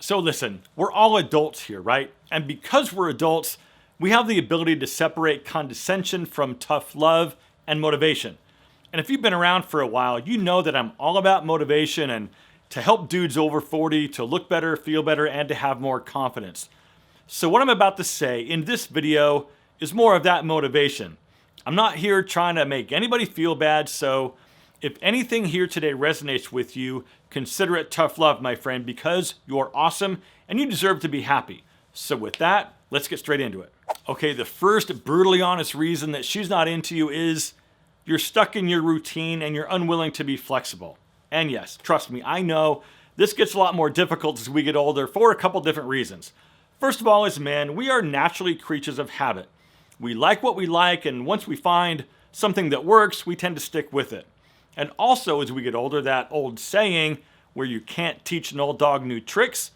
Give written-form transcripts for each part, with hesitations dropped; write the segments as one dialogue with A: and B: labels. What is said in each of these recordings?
A: So listen, we're all adults here, right? And because we're adults, we have the ability to separate condescension from tough love and motivation. And if you've been around for a while, you know that I'm all about motivation and to help dudes over 40 to look better, feel better, and to have more confidence. So what I'm about to say in this video is more of that motivation. I'm not here trying to make anybody feel bad, so if anything here today resonates with you, consider it tough love, my friend, because you're awesome and you deserve to be happy. So with that, let's get straight into it. Okay, the first brutally honest reason that she's not into you is you're stuck in your routine and you're unwilling to be flexible. And yes, trust me, I know this gets a lot more difficult as we get older for a couple different reasons. First of all, as men, we are naturally creatures of habit. We like what we like, and once we find something that works, we tend to stick with it. And also, as we get older, that old saying, where you can't teach an old dog new tricks,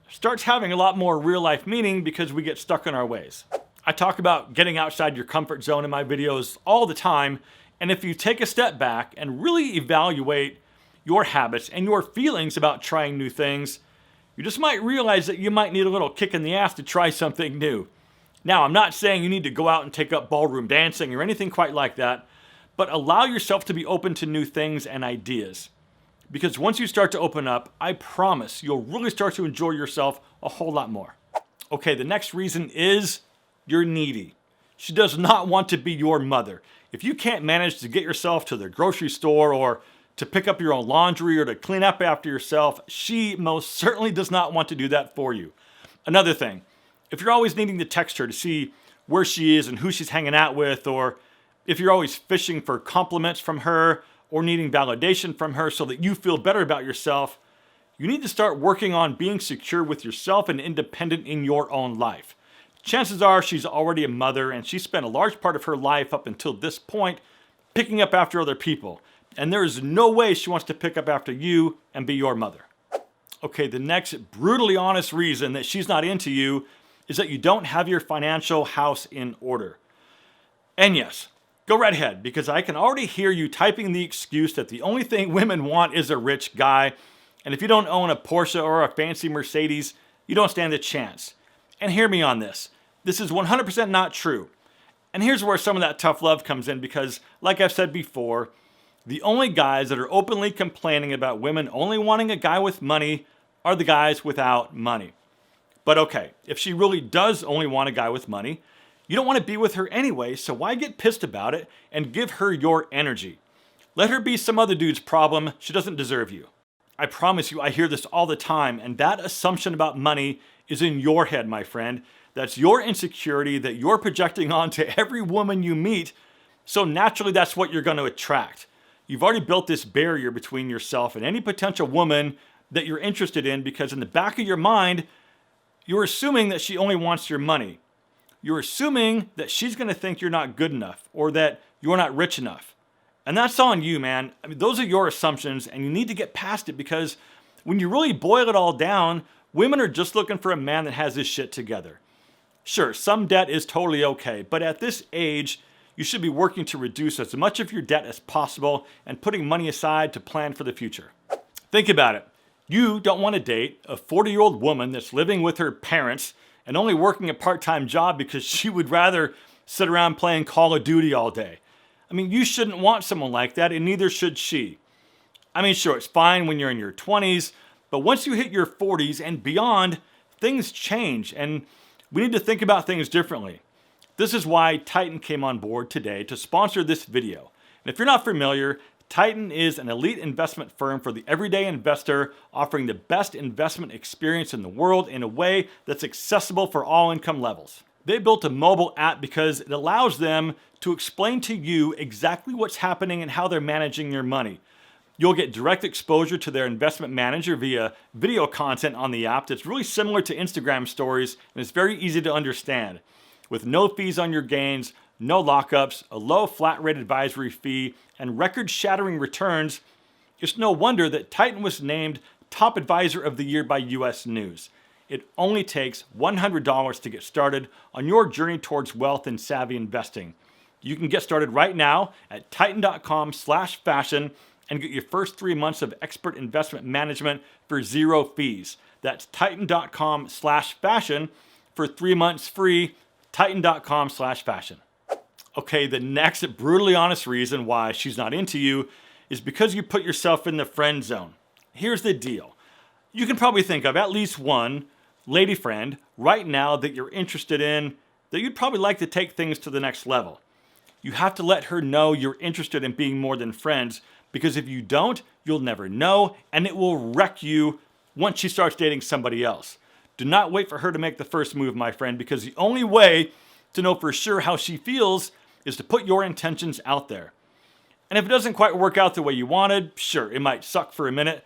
A: starts having a lot more real life meaning because we get stuck in our ways. I talk about getting outside your comfort zone in my videos all the time, and if you take a step back and really evaluate your habits and your feelings about trying new things, you just might realize that you might need a little kick in the ass to try something new. Now, I'm not saying you need to go out and take up ballroom dancing or anything quite like that, but allow yourself to be open to new things and ideas. Because once you start to open up, I promise you'll really start to enjoy yourself a whole lot more. Okay, the next reason is you're needy. She does not want to be your mother. If you can't manage to get yourself to the grocery store or to pick up your own laundry or to clean up after yourself, she most certainly does not want to do that for you. Another thing, if you're always needing to text her to see where she is and who she's hanging out with, or if you're always fishing for compliments from her or needing validation from her so that you feel better about yourself, you need to start working on being secure with yourself and independent in your own life. Chances are she's already a mother and she spent a large part of her life up until this point picking up after other people. And there is no way she wants to pick up after you and be your mother. Okay, the next brutally honest reason that she's not into you is that you don't have your financial house in order. And yes, go right ahead, because I can already hear you typing the excuse that the only thing women want is a rich guy. And if you don't own a Porsche or a fancy Mercedes, you don't stand a chance. And hear me on this. This is 100% not true. And here's where some of that tough love comes in, because like I've said before, the only guys that are openly complaining about women only wanting a guy with money are the guys without money. But okay, if she really does only want a guy with money, you don't want to be with her anyway, so why get pissed about it and give her your energy? Let her be some other dude's problem. She doesn't deserve you. I promise you, I hear this all the time, and that assumption about money is in your head, my friend. That's your insecurity that you're projecting onto every woman you meet, so naturally that's what you're going to attract. You've already built this barrier between yourself and any potential woman that you're interested in, because in the back of your mind, you're assuming that she only wants your money. You're assuming that she's going to think you're not good enough or that you're not rich enough. And that's on you, man. I mean, those are your assumptions, and you need to get past it, because when you really boil it all down, women are just looking for a man that has his shit together. Sure, some debt is totally okay, but at this age, you should be working to reduce as much of your debt as possible and putting money aside to plan for the future. Think about it. You don't want to date a 40-year-old woman that's living with her parents and only working a part-time job because she would rather sit around playing Call of Duty all day. I mean, you shouldn't want someone like that, and neither should she. I mean, sure, it's fine when you're in your 20s, but once you hit your 40s and beyond, things change, and we need to think about things differently. This is why Titan came on board today to sponsor this video. And if you're not familiar, Titan is an elite investment firm for the everyday investor, offering the best investment experience in the world in a way that's accessible for all income levels. They built a mobile app because it allows them to explain to you exactly what's happening and how they're managing your money. You'll get direct exposure to their investment manager via video content on the app that's really similar to Instagram stories, and it's very easy to understand. With no fees on your gains, no lockups, a low flat rate advisory fee, and record-shattering returns, it's no wonder that Titan was named Top Advisor of the Year by US News. It only takes $100 to get started on your journey towards wealth and savvy investing. You can get started right now at titan.com/fashion and get your first 3 months of expert investment management for 0 fees. That's titan.com/fashion for 3 months free, titan.com/fashion. Okay, the next brutally honest reason why she's not into you is because you put yourself in the friend zone. Here's the deal. You can probably think of at least one lady friend right now that you're interested in, that you'd probably like to take things to the next level. You have to let her know you're interested in being more than friends, because if you don't, you'll never know, and it will wreck you once she starts dating somebody else. Do not wait for her to make the first move, my friend, because the only way to know for sure how she feels is to put your intentions out there. And if it doesn't quite work out the way you wanted, sure, it might suck for a minute,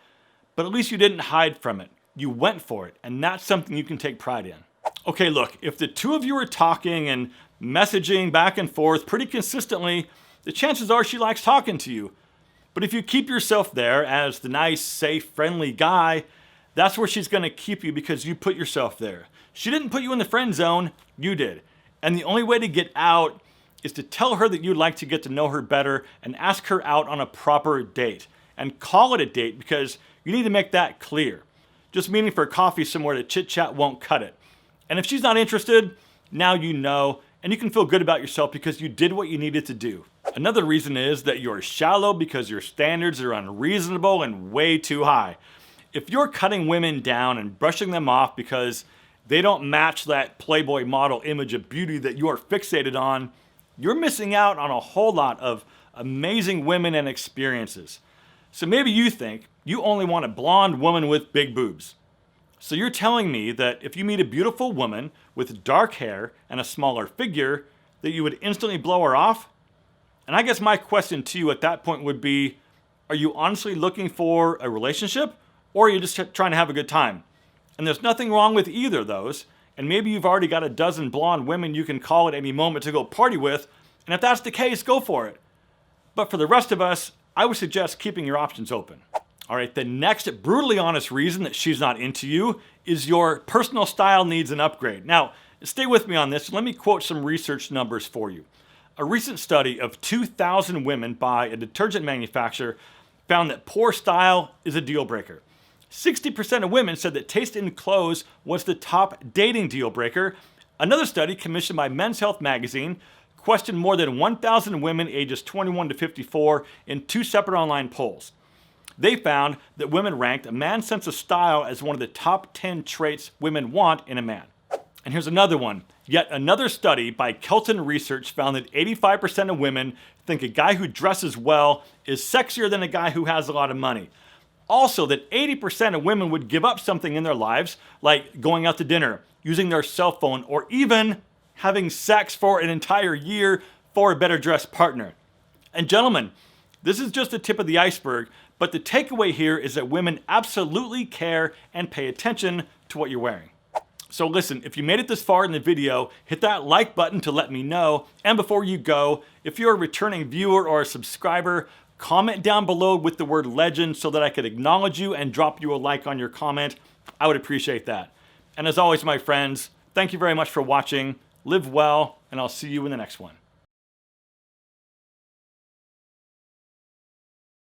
A: but at least you didn't hide from it. You went for it, and that's something you can take pride in. Okay, look, if the two of you are talking and messaging back and forth pretty consistently, the chances are she likes talking to you. But if you keep yourself there as the nice, safe, friendly guy, that's where she's going to keep you because you put yourself there. She didn't put you in the friend zone, you did. And the only way to get out is to tell her that you'd like to get to know her better and ask her out on a proper date. And call it a date, because you need to make that clear. Just meeting for coffee somewhere to chit-chat won't cut it. And if she's not interested, now you know, and you can feel good about yourself because you did what you needed to do. Another reason is that you're shallow because your standards are unreasonable and way too high. If you're cutting women down and brushing them off because they don't match that Playboy model image of beauty that you are fixated on, you're missing out on a whole lot of amazing women and experiences. So maybe you think you only want a blonde woman with big boobs. So you're telling me that if you meet a beautiful woman with dark hair and a smaller figure, that you would instantly blow her off? And I guess my question to you at that point would be, are you honestly looking for a relationship, or are you just trying to have a good time? And there's nothing wrong with either of those, and maybe you've already got a dozen blonde women you can call at any moment to go party with, and if that's the case, go for it. But for the rest of us, I would suggest keeping your options open. All right, the next brutally honest reason that she's not into you is your personal style needs an upgrade. Now, stay with me on this. Let me quote some research numbers for you. A recent study of 2,000 women by a detergent manufacturer found that poor style is a deal breaker. 60% of women said that taste in clothes was the top dating deal breaker. Another study commissioned by Men's Health magazine questioned more than 1,000 women ages 21 to 54 in 2 separate online polls. They found that women ranked a man's sense of style as one of the top 10 traits women want in a man. And here's another one. Yet another study by Kelton Research found that 85% of women think a guy who dresses well is sexier than a guy who has a lot of money. Also, that 80% of women would give up something in their lives, like going out to dinner, using their cell phone, or even having sex for an entire year for a better dressed partner. And gentlemen, this is just the tip of the iceberg, but the takeaway here is that women absolutely care and pay attention to what you're wearing. So listen, if you made it this far in the video, hit that like button to let me know. And before you go, if you're a returning viewer or a subscriber, comment down below with the word legend so that I could acknowledge you and drop you a like on your comment. I would appreciate that. And as always, my friends, thank you very much for watching. Live well, and I'll see you in the next one.